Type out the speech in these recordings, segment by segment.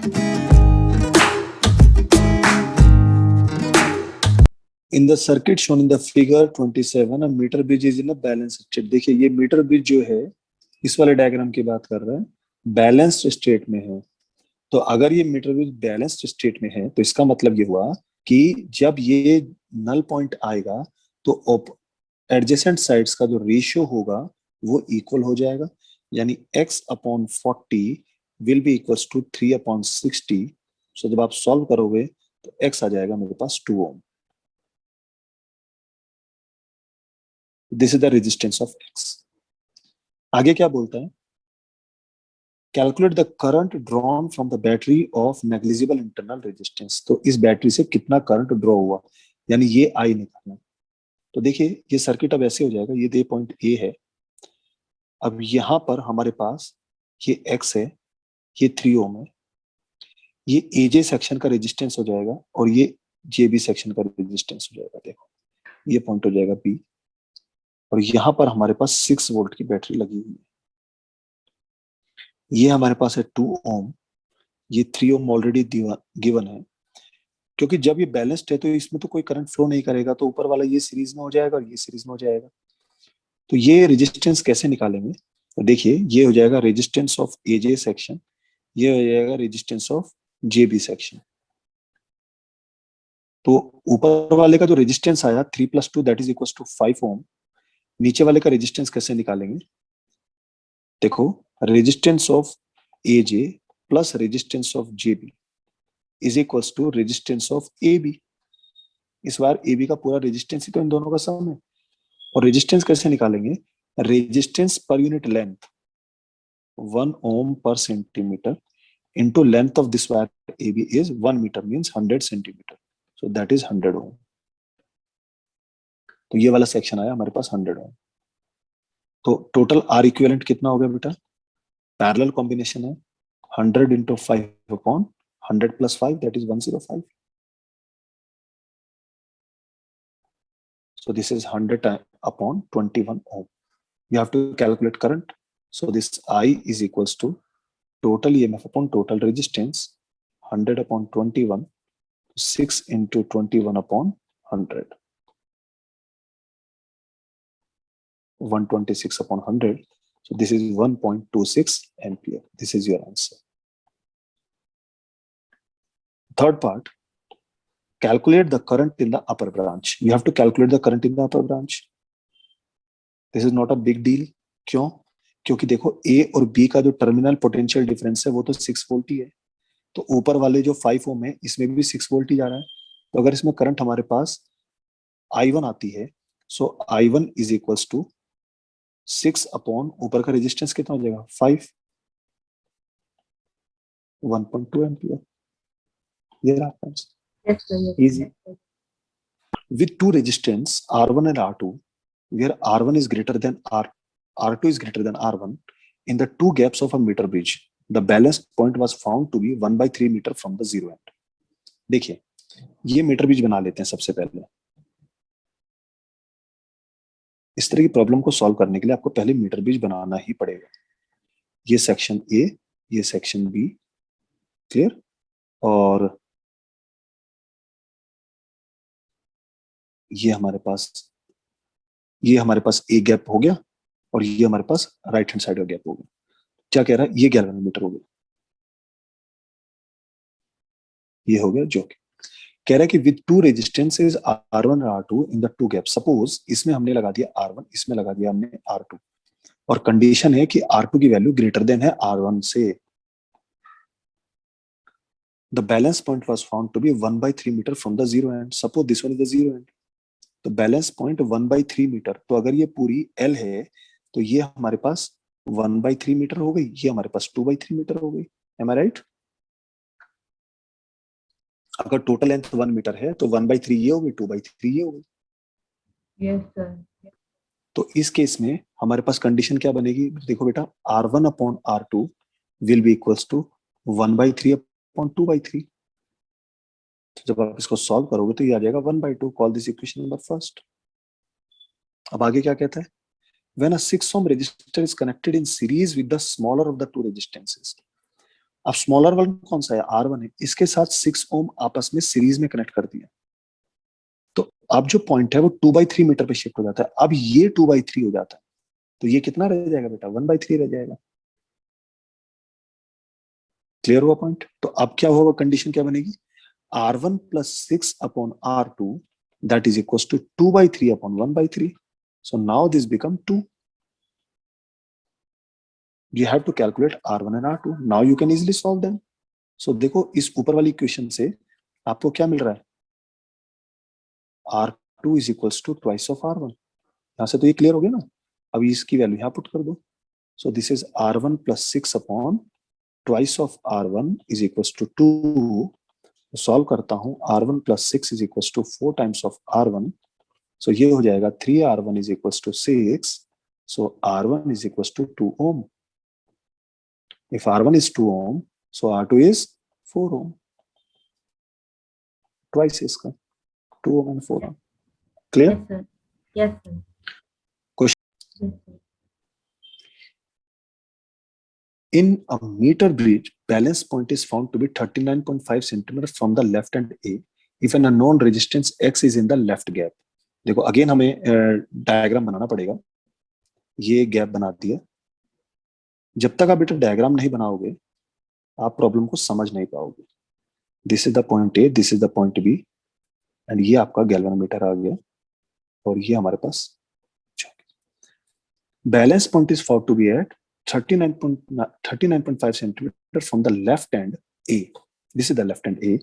In the circuit shown in the figure 27, a meter bridge is in a balanced state. देखिए ये metre bridge जो है इस वाले डायग्राम की बात कर रहा है, बैलेंस्ड स्टेट में है। तो अगर ये मीटर ब्रिज बैलेंस्ड स्टेट में है तो इसका मतलब ये हुआ कि जब ये नल पॉइंट आएगा तो एडजेसेंट साइड्स का जो रेशियो होगा वो इक्वल हो जाएगा, यानी x upon 40 will be equals to 3 upon 60। So जब आप सॉल्व करोगे तो x आ जाएगा मेरे पास 2 ohm. This is the resistance of x। आगे क्या बोलता है, calculate the current drawn from the battery of negligible internal resistance. तो इस बैटरी से कितना करंट ड्रॉ हुआ, यानी ये आई निकालना। तो देखिए ये सर्किट अब ऐसे हो जाएगा, ये पॉइंट ए है। अब यहां पर हमारे पास ये x है, ये 3 ओम है, ये एजे सेक्शन का रेजिस्टेंस हो जाएगा और ये जेबी सेक्शन का रेजिस्टेंस हो जाएगा। देखो ये पॉइंट हो जाएगा बी, और यहाँ पर हमारे पास 6 वोल्ट की बैटरी लगी हुई है। ये हमारे पास है 2 ओम, ये 3 ओम ऑलरेडी गिवन है। क्योंकि जब ये बैलेंस्ड है तो इसमें तो कोई करंट फ्लो नहीं करेगा, तो ऊपर वाला ये सीरीज में हो जाएगा और ये सीरीज में हो जाएगा। तो ये रेजिस्टेंस कैसे निकालेंगे, तो देखिए ये हो जाएगा रेजिस्टेंस ऑफ एजे सेक्शन, ये हो जाएगा रेजिस्टेंस ऑफ जेबी सेक्शन। तो ऊपर वाले का जो रेजिस्टेंस आया 3 + 2 that is equal to 5 ohm, नीचे वाले का रेजिस्टेंस कैसे निकालेंगे, देखो resistance of AJ plus resistance of JB is equals to resistance of A B. इस बार ए बी का पूरा रेजिस्टेंस ही तो इन दोनों का सम है। और रेजिस्टेंस कैसे निकालेंगे, रेजिस्टेंस पर यूनिट लेंथ 1 ओम पर centimetre into length of this wire AB is 1 meter means 100 centimeter, so that is 100 ohm। तो ये वाला सेक्शन आया हमारे पास 100 ओम। तो टोटल आर इक्विवेलेंट कितना हो गया बेटा, पैरेलल कॉम्बिनेशन है 100 into 5 upon 100 plus 5 that is 105। So this is 100 upon 21 ohm। You have to calculate current, so this I is equals to total EMF upon total resistance 100 upon 21, 6 into 21 upon 100, 126 upon 100, so this is 1.26 ampere। This is your answer। Third part, calculate the current in the upper branch। You have to calculate the current in the upper branch। This is not a big deal। क्यों, क्योंकि देखो A और B का जो terminal potential difference है वो तो 6 volt ही है, तो ऊपर वाले जो 5 ओम है इसमें भी 6 वोल्ट ही जा रहा है। तो अगर इसमें करंट हमारे पास I1 आती है, so I1 is equals to 6 upon ऊपर का रेजिस्टेंस कितना हो जाएगा 5, 1.2 एम्पियर। ये रहा answer, easy. With two resistance R1 and R2, where R1 is greater than R2 is greater than R1, in the two gaps of a meter bridge, the balance point was found to be 1/3 meter from the zero end। देखिए ये metre bridge बना लेते हैं सबसे पहले। इस तरह की प्रॉब्लम को सॉल्व करने के लिए आपको पहले मीटर ब्रिज बनाना ही पड़ेगा। ये सेक्शन ए, ये सेक्शन बी, क्लियर। और ये हमारे पास ए गैप हो गया और ये हमारे पास राइट हैंड साइड का गैप हो गया। क्या कह रहा है, ये 11 मीटर हो गया, ये हो गया। जो कह रहा है कि विद टू रेजिस्टेंसेस R1 और R2 in the two gap, suppose इसमें हमने लगा दिया R1, इसमें लगा दिया हमने R2, और कंडीशन है कि R2 की वैल्यू ग्रेटर देन है R1 से। The balance point was found to be 1/3 metre from the zero end. Suppose this one is the zero end, तो बैलेंस पॉइंट 1/3 मीटर। तो अगर ये पूरी L है तो ये हमारे पास 1/3 मीटर हो गई, ये हमारे पास 2/3 मीटर हो गई। एम आई राइट? अगर टोटल लेंथ 1 मीटर है तो 1/3 ये होगी, 2/3 ये होगी। Yes sir. तो इस केस में हमारे पास कंडीशन क्या बनेगी, देखो बेटा, R1 upon R2 will be equals to 1/3 upon 2/3। तो जब आप इसको सॉल्व करोगे तो ये आ जाएगा 1/2। Call this equation number first. अब आगे क्या कहता है, when a 6 ohm resistor is connected in series with the smaller of the two resistances, अब स्मॉलर वन कौन सा है, R1 है, इसके साथ 6 ओम आपस में सीरीज में कनेक्ट कर दिया, तो अब जो पॉइंट है वो 2/3 मीटर पे शिफ्ट हो जाता है। अब ये 2/3 हो जाता है, तो ये कितना रह जाएगा बेटा, 1/3 रह जाएगा। क्लियर हुआ पॉइंट? तो अब क्या होगा, कंडीशन क्या बनेगी, R1 plus 6 upon R2 that is equals to 2/3 upon 1/3. So now this become 2. You have to calculate R1 and R2. Now you can easily solve them. So देखो इस ऊपर वाली इक्वेशन से आपको क्या मिल रहा है, R2 is equals to twice of R1. यहाँ से तो ये क्लियर हो गया ना, अब इसकी वैल्यू यहाँ पुट कर दो। So this is R1 plus 6 upon twice of R1 is equals to 2. Solve करता हूँ, R1 plus 6 is equals to 4 times of R1. So ये हो जाएगा 3R1 is equals to 6. So R1 is equals to 2 ohm. If R1 is 2 ohm, so R2 is 4 ohm. Twice इसका 2 ohm and 4 ohm. Clear? Yes, sir. Yes, sir. Question. Yes, sir. In a meter bridge, balance point is found to be 39.5 centimeter from the left end A if an unknown resistance X is in the left gap. देखो again हमें diagram बनाना पड़ेगा, ये gap बना दिया। जब तक आप बेटा डायग्राम नहीं बनाओगे आप प्रॉब्लम को समझ नहीं पाओगे। This is the point A, this is the point B, and ये आपका गैल्वेनोमीटर आ गया और ये हमारे पास balance point is found to be at 39.5 centimeter from the left end A. This is the left end A.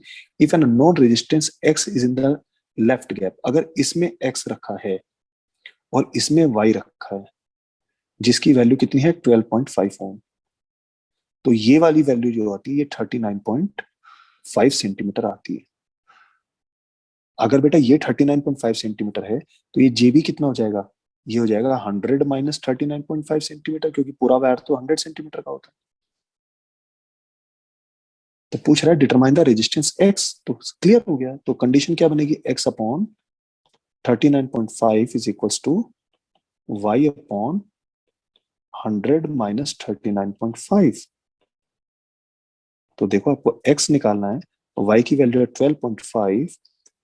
If an unknown resistance X is in the left gap, अगर इसमें X रखा है और इसमें Y रखा है जिसकी value कितनी है 12.5 ओम, तो ये वाली वैल्यू जो आती है ये 39.5 सेंटीमीटर आती है। अगर बेटा ये 39.5 सेंटीमीटर है तो ये जेबी कितना हो जाएगा, ये हो जाएगा 100 माइनस 39.5 सेंटीमीटर, क्योंकि पूरा वायर तो 100 सेंटीमीटर का होता है। तो पूछ रहा है डिटरमाइन द रेजिस्टेंस एक्स, तो क्लियर हो गया। तो कंडीशन क्या बनेगी, X upon 39.5 is equals to Y upon 100 minus 39.5। तो देखो आपको एक्स निकालना है, वाई की वैल्यू है 12.5,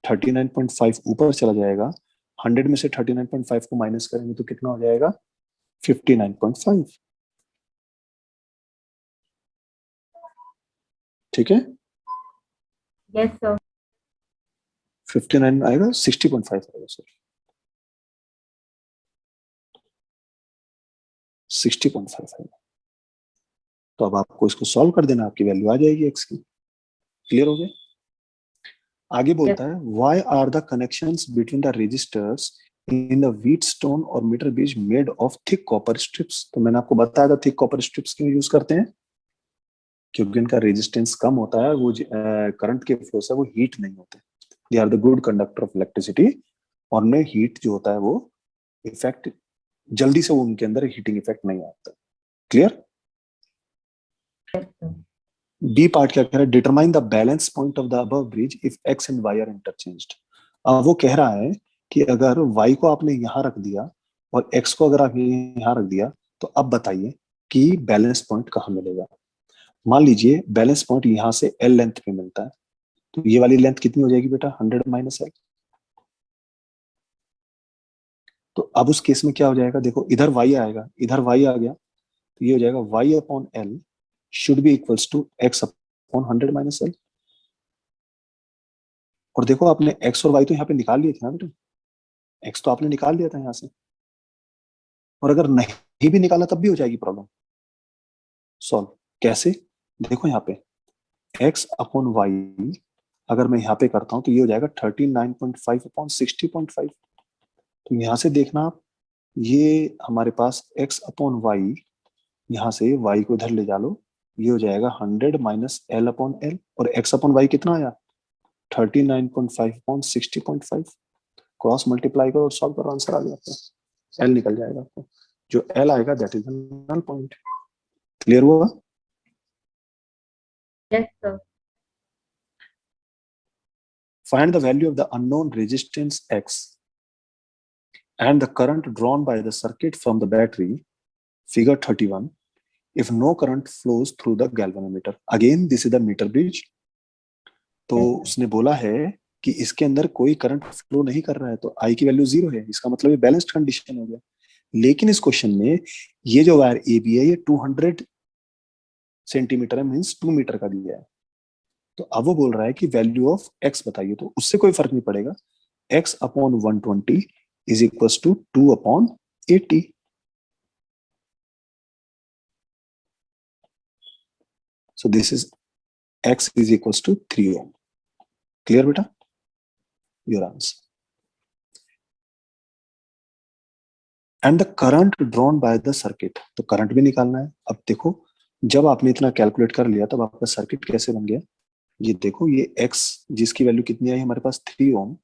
39.5 ऊपर चला जाएगा, 100 में से 39.5 को माइनस करेंगे तो कितना हो जाएगा 59.5। ठीक है, Yes, sir. 59 आएगा, 60.5 आएगा सर, 60.5 आएगा। तो अब आपको इसको सॉल्व कर देना, आपकी वैल्यू आ जाएगी एक्स की। क्लियर हो गया? आगे बोलता है why are the connections between the resistors in the Wheatstone और metre bridge made of thick copper strips. तो मैंने आपको बताया था थिक कॉपर स्ट्रिप्स क्यों यूज करते हैं, क्योंकि इनका रेजिस्टेंस कम होता है, वो करंट के फ्लो से वो हीट नहीं होते, they are the good conductor of electricity, और उनमें हीट जो होता है वो इफेक्ट जल्दी से वो उनके अंदर हीटिंग इफेक्ट नहीं आता। Clear? Yes, sir. B part क्या कह रहा है, determine the balance point of the above bridge if X and Y are interchanged. अब वो कह रहा है कि अगर वाई को आपने यहां रख दिया और एक्स को अगर आप यहां रख दिया तो अब बताइए कि बैलेंस पॉइंट कहां मिलेगा। मान लीजिए बैलेंस पॉइंट यहां से एल लेंथ पे मिलता है, तो ये वाली लेंथ कितनी हो जाएगी बेटा 100 माइनस एल। तो अब उस केस में क्या हो जाएगा, देखो इधर वाई आएगा, इधर वाई आ गया, तो ये हो जाएगा Y upon L should be equals to X upon 100 minus L. और देखो आपने एक्स और वाई तो यहाँ पे निकाल लिए थे ना बेटा, एक्स तो आपने निकाल लिया था यहाँ से, और अगर नहीं भी निकाला तब भी हो जाएगी प्रॉब्लम सॉल्व। कैसे, देखो यहाँ पे एक्स अपॉन वाई अगर मैं यहाँ पे करता हूँ तो ये हो जाएगा 39.5 अपॉन 60.5। तो यहाँ से देखना आप, ये हमारे पास एक्स अपॉन वाई, यहाँ से वाई को इधर ले जा लो, ये हो जाएगा 100 माइनस एल अपॉन एल, और एक्स अपॉन वाई कितना आया 39.5 अपॉन 60.5। क्रॉस मल्टीप्लाई करो और सॉल्व करो, आंसर आ गया आपका, एल निकल जाएगा आपको, जो एल आएगा that is the null point. Clear हुआ? Yes, sir. Find the value of the unknown resistance X and the current drawn by the circuit from the battery, figure 31, if no current flows through the galvanometer. Again, this is the meter bridge. तो Yes, sir. उसने बोला है कि इसके अंदर कोई current flow नहीं कर रहा है, तो आई की वैल्यू 0 है, इसका मतलब ये बैलेंस्ड कंडीशन हो गया। लेकिन इस क्वेश्चन में ये जो वायर ए बी है ये 200 सेंटीमीटर है, मीन्स 2 मीटर का दिया है। तो अब वो बोल रहा है कि वैल्यू ऑफ एक्स बताइए, तो उससे कोई फर्क नहीं पड़ेगा। X upon 120 is equal to 2 upon 80। So this is x is equals to 3 ohm. Clear बेटा? Your answer. And the current drawn by the circuit. तो करंट भी निकालना है। अब देखो, जब आपने इतना कैलकुलेट कर लिया तब आपका सर्किट कैसे बन गया। ये देखो, ये x जिसकी वैल्यू कितनी आई हमारे पास 3 ओम,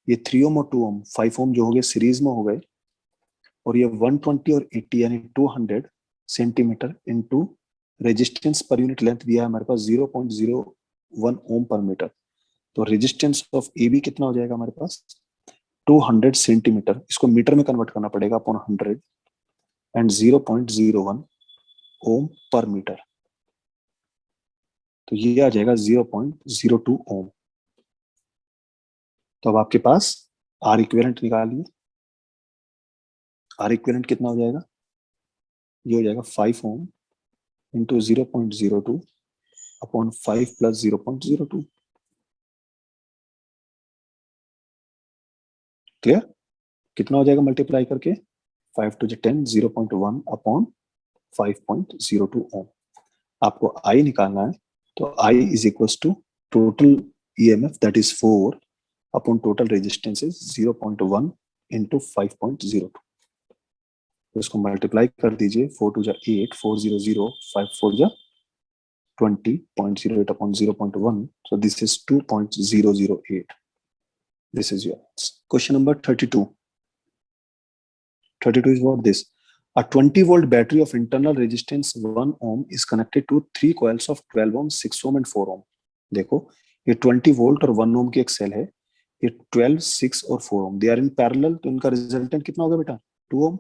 ये 3 ओम और 2 ओम 5 ओम जो हो गए सीरीज में हो गए, और ये 120 और 80 यानी 200 centimetre into resistance per unit length दिया है हमारे पास 0.01 ओम पर मीटर। तो रेजिस्टेंस ऑफ ए बी कितना हो जाएगा हमारे पास 200 सेंटीमीटर, इसको मीटर में कन्वर्ट करना पड़ेगा अपॉन 100 एंड 0.01 ओम पर मीटर, तो ये आ जाएगा 0.02 ओम। तो अब आपके पास आर इक्विवेलेंट निकालिए। आर इक्विवेलेंट कितना हो जाएगा, ये हो जाएगा 5 ohm into 0.02 upon 5 plus 0.02। Clear? कितना हो जाएगा मल्टीप्लाई करके 5 टू 10 0.1 अपॉन 5.02 ओम। आपको आई निकालना है, तो I is equal to total EMF that is 4 upon total resistance is 0.1 into 5.02। तो इसको मल्टीप्लाई कर दीजिए, 4 टू जा 8, 400, 5 4 जा 20.08 upon 0.1. So this is 2.008. This is your answer. Question number 32. 32 is what this. A 20-volt battery of internal resistance 1 ohm is connected to 3 coils of 12 ohm, 6 ohm and 4 ohm. देखो, ये 20 volt और 1 ओम की एक cell है, ये 12, 6 और 4 ओम, they are in parallel, तो इनका रिजल्टेंट कितना होगा बेटा 2 ओम।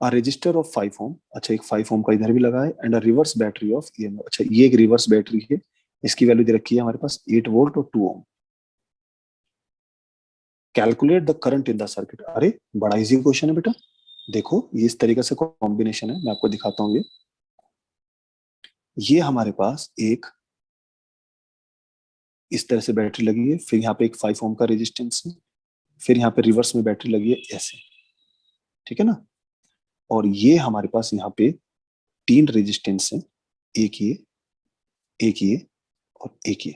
A resistor of 5 ohm, अच्छा एक 5 ohm का इधर भी लगा है, and a reverse battery of EMF, अच्छा ये एक रिवर्स बैटरी है, इसकी वैल्यू दे रखी है हमारे पास 8 वोल्ट और 2 ohm. Calculate the current in the circuit. अरे बड़ा इजी क्वेश्चन है बेटा, देखो ये इस तरीके से कॉम्बिनेशन है, मैं आपको दिखाता हूँ। ये हमारे पास एक इस तरह से बैटरी लगी है, फिर यहाँ पे एक 5 ओम का रेजिस्टेंस है, फिर यहाँ पे रिवर्स में बैटरी लगी है ऐसे, ठीक है ना। और ये हमारे पास यहाँ पे 3 रेजिस्टेंस है, एक ये और एक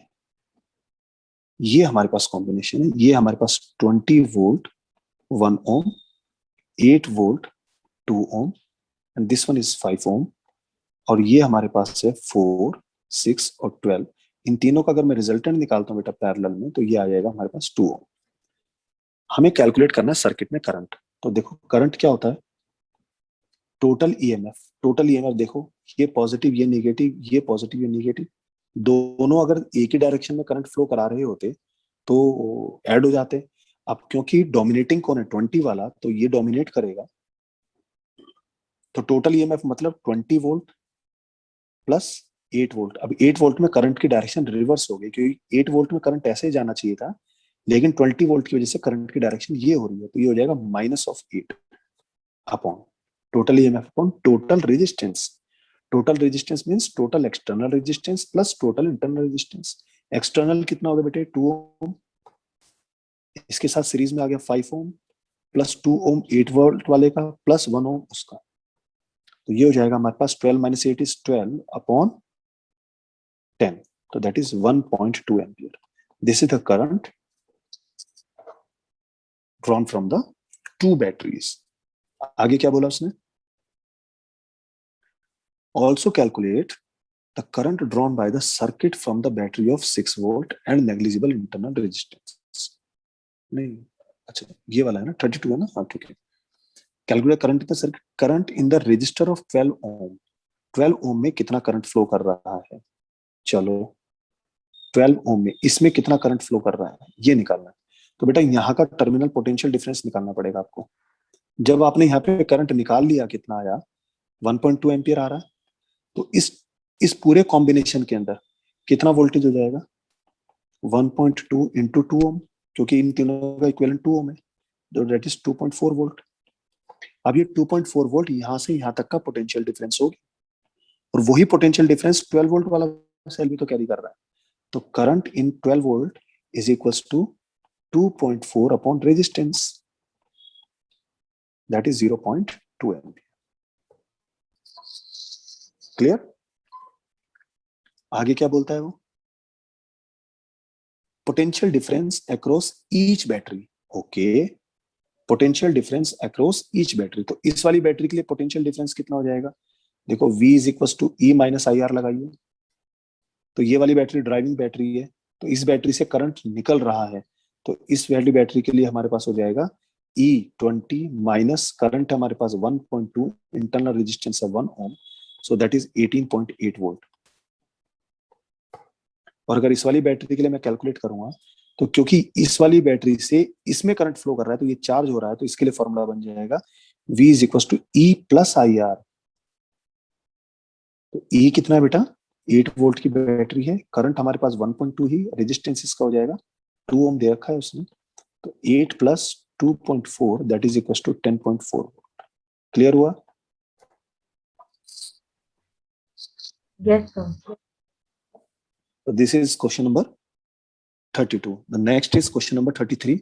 ये हमारे पास कॉम्बिनेशन है। ये हमारे पास 20 volt 1 ohm, 8 volt 2 ohm and this one is 5 ohm, और ये हमारे पास है 4, 6 और 12। इन तीनों का अगर मैं रिजल्टेंट निकालता हूँ बेटा पैरेलल में, तो ये आ जाएगा हमारे पास 2 ओम। हमें कैलकुलेट करना है सर्किट में करंट। तो देखो करंट क्या होता है, टोटल ईएमएफ। टोटल ईएमएफ देखो, ये पॉजिटिव ये नेगेटिव, ये पॉजिटिव ये नेगेटिव, दोनों अगर एक ही डायरेक्शन में करंट फ्लो करा रहे होते तो ऐड हो जाते। अब क्योंकि डोमिनेटिंग कौन है 20 वाला, तो ये डोमिनेट करेगा, तो टोटल ईएमएफ मतलब 20 वोल्ट प्लस 8 वोल्ट। अब 8 वोल्ट में करंट की डायरेक्शन रिवर्स हो गई, क्योंकि 8 वोल्ट में करंट ऐसे ही जाना चाहिए था, लेकिन 20 वोल्ट की वजह से करंट की डायरेक्शन ये हो रही है, तो ये हो जाएगा -8 upon total EMF upon total resistance. Total resistance means total external resistance plus total internal resistance. External कितना होगा बेटे 2 ओम, इसके साथ सीरीज में आ गया 5 ओम प्लस 2 ओम 8 वोल्ट वाले का प्लस 1 ओम उसका, तो ये हो जाएगा हमारे पास 12 - 8 इज 12 अपॉन 10, तो that is 1.2 ampere. This is the current drawn from the 2 batteries. आगे क्या बोला उसने, also calculate the current drawn by the circuit from the battery of 6 volt and negligible internal resistance। नहीं, अच्छा ये वाला है ना 32 है ना, हाँ ठीक है। Calculate current in the circuit, current in the register of 12 ओम। 12 ओम में कितना करंट फ्लो कर रहा है, चलो 12 ओम में इसमें कितना करंट फ्लो कर रहा है ये निकालना है। तो बेटा यहाँ का टर्मिनल पोटेंशियल डिफरेंस निकालना पड़ेगा आपको। जब आपने यहाँ पे करंट निकाल लिया, कितना आया, 1.2 एम्पियर आ रहा है, तो इस पूरे कॉम्बिनेशन के अंदर कितना वोल्टेज हो जाएगा, 1.2 इंटू 2 ओम, क्योंकि इन तीनों का इक्विवेलेंट 2 ओम है, तो दैट इज 2.4 वोल्ट। अब ये 2.4 वोल्ट यहाँ से यहाँ तक का पोटेंशियल डिफरेंस होगी, और वही पोटेंशियल डिफरेंस 12 वोल्ट वाला सेल भी तो कैरी कर रहा है। तो current in 12 volt is equals to 2.4 upon resistance, that is 0.2 ampere. Clear? आगे क्या बोलता है वो, potential difference across each battery. Okay, potential difference across each battery, तो इस वाली बैटरी के लिए पोटेंशियल डिफरेंस कितना हो जाएगा, देखो V is equal to E minus I R लगाइए। तो ये वाली बैटरी ड्राइविंग बैटरी है, तो इस बैटरी से करंट निकल रहा है, तो इस वाली बैटरी के लिए हमारे पास हो जाएगा E20 माइनस करंट हमारे पास 1.2, इंटरनल रेजिस्टेंस है 1 ओम, सो दैट इज 18.8 वोल्ट। और अगर इस वाली बैटरी के लिए मैं कैलकुलेट करूंगा, तो क्योंकि इस वाली बैटरी से इसमें करंट फ्लो कर रहा है, तो ये चार्ज हो रहा है, तो इसके लिए फॉर्मूला बन जाएगा V is equal to E plus I R. तो E कितना है बेटा, 8 वोल्ट की बैटरी है, करंट हमारे पास 1.2 ही, रेजिस्टेंस इसका हो जाएगा 2 ओम दे रखा है उसने, तो 8 plus 2.4 that is equal to 10.4 volt. Clear हुआ? Yes, sir. So this is question number 32. The next is question number 33.